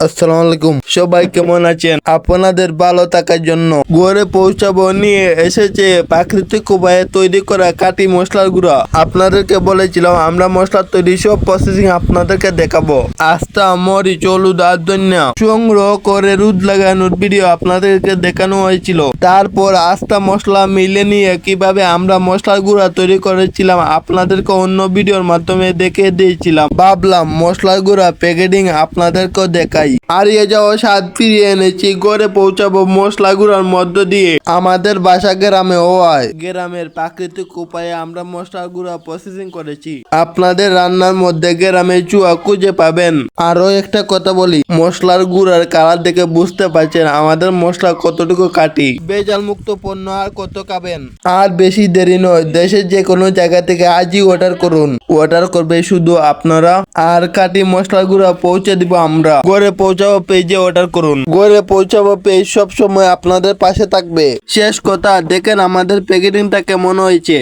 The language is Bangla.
আসসালামু আলাইকুম, সবাই কেমন আছেন? আপনাদের ভালো থাকার জন্য ঘরে পৌঁছাবো নিয়ে এসেছে প্রাকৃতিক উপায়ে তৈরি করা কাটি মশলার গুঁড়া। আপনাদেরকে বলেছিলাম আমরা মশলা তৈরি সব প্রসেসিং আপনাদেরকে দেখাবো। আস্তা, মরিচ, হলুদ আর ধনিয়া সংগ্রহ করে রোদ লাগানোর ভিডিও আপনাদেরকে দেখানো হয়েছিল। তারপর আস্তা মশলা মিলে নিয়ে কিভাবে আমরা মশলার গুঁড়া তৈরি করেছিলাম আপনাদেরকে অন্য ভিডিওর মাধ্যমে দেখিয়ে দিয়েছিলাম। ভাবলাম মশলার গুঁড়া প্যাকেটিং আপনাদেরকেও দেখাই। হারিয়ে যাওয়া স্বাদ ফিরিয়ে এনেছি। ঘরে পৌঁছাবো মশলা গুঁড়ার মধ্য দিয়ে। আমাদের বাসা গ্রামে হওয়ায় গ্রামের প্রাকৃতিক উপায়ে আমরা মশলা গুঁড়া প্রসেসিং করেছি। আপনাদের রান্নার মধ্যে গ্রামের চুয়া খুঁজে পাবেন। আরো একটা কথা বলি, মশলার গুঁড়ার কালার দেখে বুঝতে পারছেন আমাদের মশলা কতটুকু কাটি। ভেজাল মুক্ত পণ্য আর কত খাবেন। আর বেশি দেরি নয়, দেশের যে কোনো জায়গা থেকে আজই অর্ডার করুন। অর্ডার করবে শুধু আপনারা, আর কাটি মশলা গুঁড়া পৌঁছে দিব আমরা। ঘরে পৌঁছাবো পেজে অর্ডার করুন। ঘরে পৌঁছাবো পেজ সব সময় আপনাদের পাশে থাকবে। শেষ কথা, দেখেন আমাদের প্যাকেটিংটা কেমন হয়েছে।